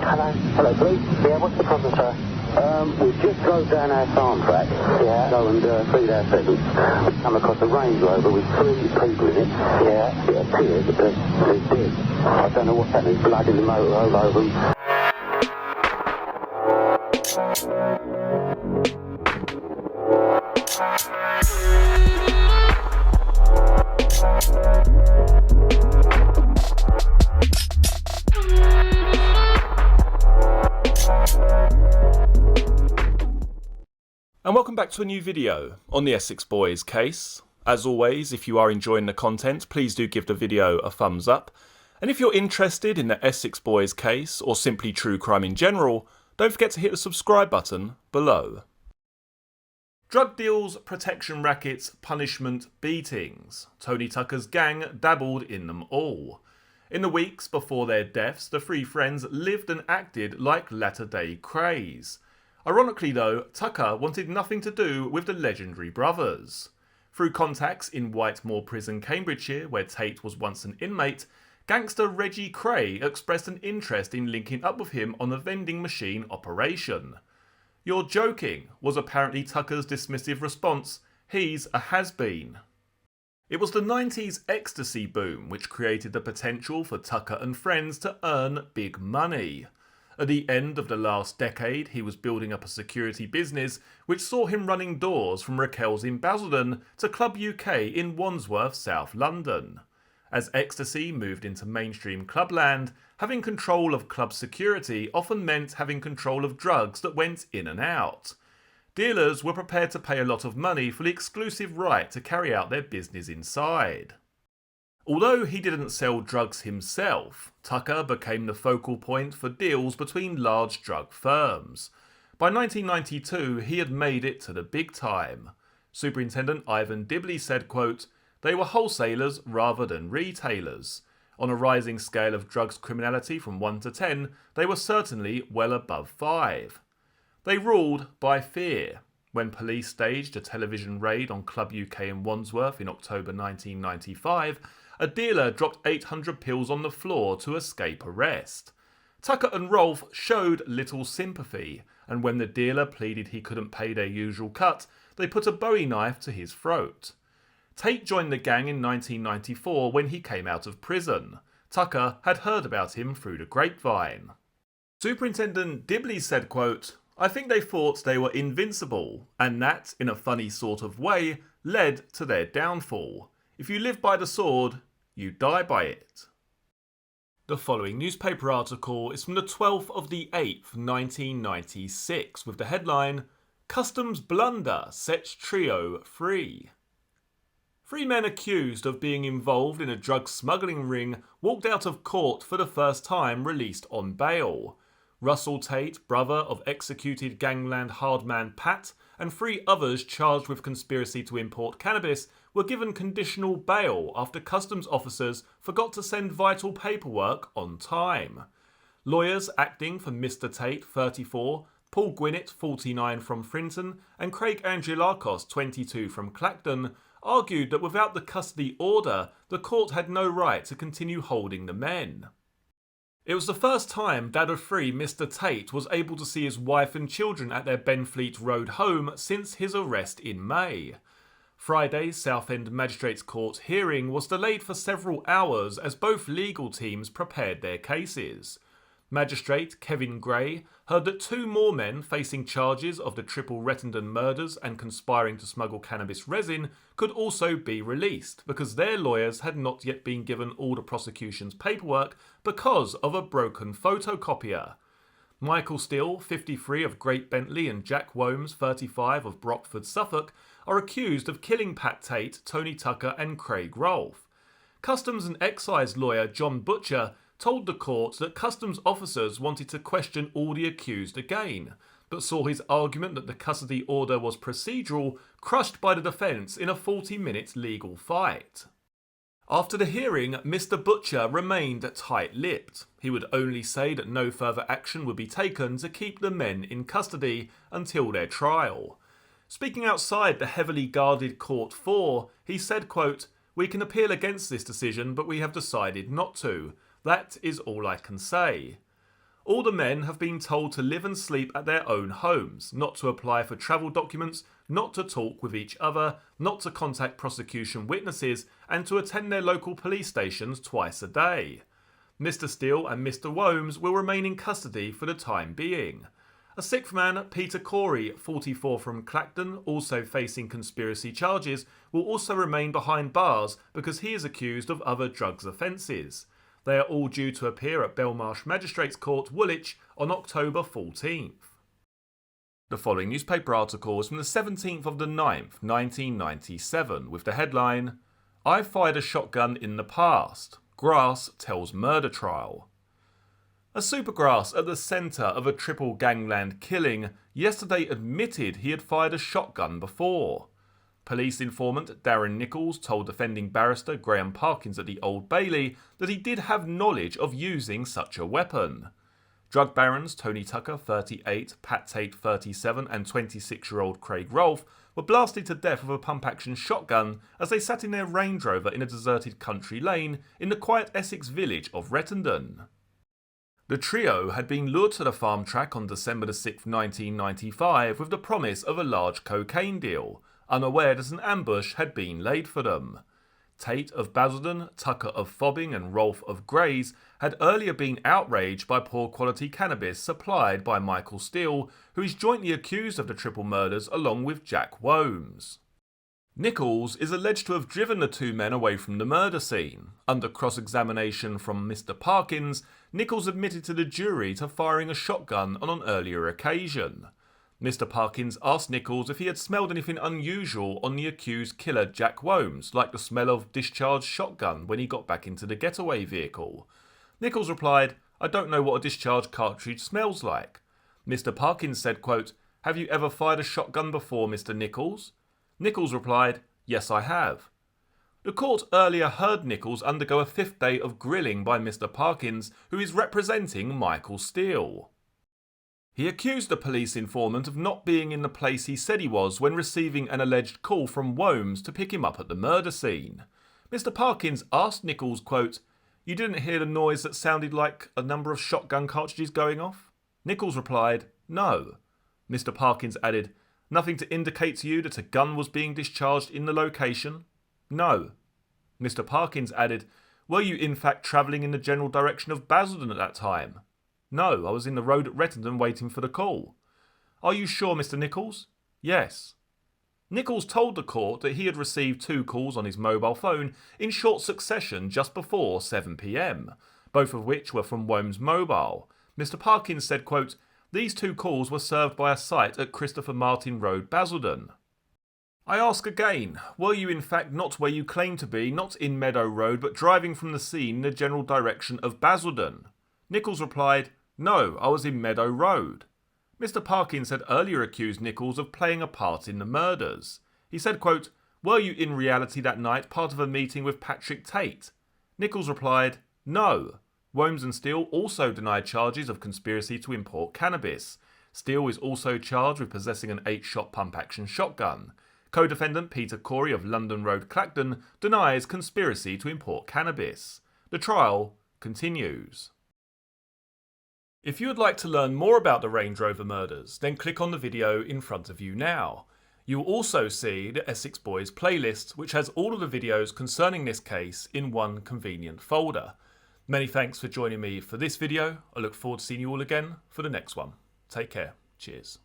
Hello. Hello, police. Yeah, what's the problem, sir? We just drove down our farm track. Yeah. Go and feed our pheasants. We come across a Range Rover with 3 people in it. Yeah. It appears that they're dead. I don't know what's happening. Blood in the motor all over them. And welcome back to a new video on the Essex Boys case. As always, if you are enjoying the content, please do give the video a thumbs up. And if you're interested in the Essex Boys case, or simply true crime in general, don't forget to hit the subscribe button below. Drug deals, protection rackets, punishment, beatings. Tony Tucker's gang dabbled in them all. In the weeks before their deaths, the three friends lived and acted like latter-day Krays. Ironically though, Tucker wanted nothing to do with the legendary brothers. Through contacts in Whitemoor Prison, Cambridgeshire, where Tate was once an inmate, gangster Reggie Kray expressed an interest in linking up with him on a vending machine operation. "You're joking," was apparently Tucker's dismissive response. "He's a has-been." It was the 90s ecstasy boom which created the potential for Tucker and friends to earn big money. At the end of the last decade, he was building up a security business which saw him running doors from Raquel's in Basildon to Club UK in Wandsworth, South London. As ecstasy moved into mainstream clubland, having control of club security often meant having control of drugs that went in and out. Dealers were prepared to pay a lot of money for the exclusive right to carry out their business inside. Although he didn't sell drugs himself, Tucker became the focal point for deals between large drug firms. By 1992, he had made it to the big time. Superintendent Ivan Dibley said, quote, "They were wholesalers rather than retailers. On a rising scale of drugs criminality from 1 to 10, they were certainly well above 5. They ruled by fear. When police staged a television raid on Club UK in Wandsworth in October 1995, a dealer dropped 800 pills on the floor to escape arrest. Tucker and Rolfe showed little sympathy, and when the dealer pleaded he couldn't pay their usual cut, they put a bowie knife to his throat. Tate joined the gang in 1994 when he came out of prison. Tucker had heard about him through the grapevine. Superintendent Dibley said, quote, "I think they thought they were invincible, and that, in a funny sort of way, led to their downfall. If you live by the sword, you die by it." The following newspaper article is from the 12th of the 8th, 1996, with the headline, "Customs Blunder Sets Trio Free." 3 men accused of being involved in a drug smuggling ring walked out of court for the first time released on bail. Russell Tate, brother of executed gangland hardman Pat, and 3 others charged with conspiracy to import cannabis were given conditional bail after customs officers forgot to send vital paperwork on time. Lawyers acting for Mr. Tate, 34, Paul Gwinnett, 49 from Frinton, and Craig Angelakos, 22 from Clacton, argued that without the custody order, the court had no right to continue holding the men. It was the first time dad of 3, Mr. Tate, was able to see his wife and children at their Benfleet Road home since his arrest in May. Friday's Southend Magistrates Court hearing was delayed for several hours as both legal teams prepared their cases. Magistrate Kevin Gray heard that 2 more men facing charges of the triple Rettendon murders and conspiring to smuggle cannabis resin could also be released because their lawyers had not yet been given all the prosecution's paperwork because of a broken photocopier. Michael Steele, 53 of Great Bentley, and Jack Womes, 35 of Brockford, Suffolk, are accused of killing Pat Tate, Tony Tucker and Craig Rolfe. Customs and Excise lawyer John Butcher told the court that customs officers wanted to question all the accused again, but saw his argument that the custody order was procedural crushed by the defence in a 40-minute legal fight. After the hearing, Mr. Butcher remained tight-lipped. He would only say that no further action would be taken to keep the men in custody until their trial. Speaking outside the heavily guarded Court 4, he said, quote, "We can appeal against this decision, but we have decided not to. That is all I can say." All the men have been told to live and sleep at their own homes, not to apply for travel documents, not to talk with each other, not to contact prosecution witnesses, and to attend their local police stations twice a day. Mr. Steele and Mr. Womes will remain in custody for the time being. A sixth man, Peter Corey, 44 from Clacton, also facing conspiracy charges, will also remain behind bars because he is accused of other drugs offences. They are all due to appear at Belmarsh Magistrates Court, Woolwich, on October 14th. The following newspaper article is from the 17th of the 9th, 1997, with the headline, "I fired a shotgun in the past. Grass tells murder trial." A supergrass at the centre of a triple gangland killing yesterday admitted he had fired a shotgun before. Police informant Darren Nichols told defending barrister Graham Parkins at the Old Bailey that he did have knowledge of using such a weapon. Drug barons Tony Tucker, 38, Pat Tate, 37 and 26-year-old Craig Rolfe were blasted to death with a pump-action shotgun as they sat in their Range Rover in a deserted country lane in the quiet Essex village of Rettendon. The trio had been lured to the farm track on December 6, 1995 with the promise of a large cocaine deal, unaware that an ambush had been laid for them. Tate of Basildon, Tucker of Fobbing and Rolfe of Krays had earlier been outraged by poor quality cannabis supplied by Michael Steele, who is jointly accused of the triple murders along with Jack Womes. Nichols is alleged to have driven the two men away from the murder scene. Under cross-examination from Mr. Parkins, Nichols admitted to the jury to firing a shotgun on an earlier occasion. Mr. Parkins asked Nichols if he had smelled anything unusual on the accused killer Jack Womes, like the smell of discharged shotgun when he got back into the getaway vehicle. Nichols replied, "I don't know what a discharged cartridge smells like." Mr. Parkins said, quote, "Have you ever fired a shotgun before, Mr. Nichols?" Nichols replied, "Yes, I have." The court earlier heard Nichols undergo a 5th day of grilling by Mr. Parkins, who is representing Michael Steele. He accused the police informant of not being in the place he said he was when receiving an alleged call from Womes to pick him up at the murder scene. Mr. Parkins asked Nichols, quote, "You didn't hear the noise that sounded like a number of shotgun cartridges going off?" Nichols replied, "No." Mr. Parkins added, "Nothing to indicate to you that a gun was being discharged in the location?" "No." Mr. Parkins added, "Were you in fact travelling in the general direction of Basildon at that time?" "No, I was in the road at Rettendon waiting for the call." "Are you sure, Mr. Nichols?" "Yes." Nichols told the court that he had received 2 calls on his mobile phone in short succession just before 7 p.m, both of which were from Womes' mobile. Mr. Parkins said, quote, "These 2 calls were served by a site at Christopher Martin Road, Basildon." "I ask again, were you in fact not where you claim to be, not in Meadow Road, but driving from the scene in the general direction of Basildon?" Nichols replied, "No, I was in Meadow Road." Mr. Parkins had earlier accused Nichols of playing a part in the murders. He said, quote, "Were you in reality that night part of a meeting with Patrick Tate?" Nichols replied, "No." Womes and Steele also denied charges of conspiracy to import cannabis. Steele is also charged with possessing an 8-shot pump-action shotgun. Co-defendant Peter Corey of London Road, Clacton, denies conspiracy to import cannabis. The trial continues. If you would like to learn more about the Range Rover murders, then click on the video in front of you now. You will also see the Essex Boys playlist, which has all of the videos concerning this case in one convenient folder. Many thanks for joining me for this video. I look forward to seeing you all again for the next one. Take care. Cheers.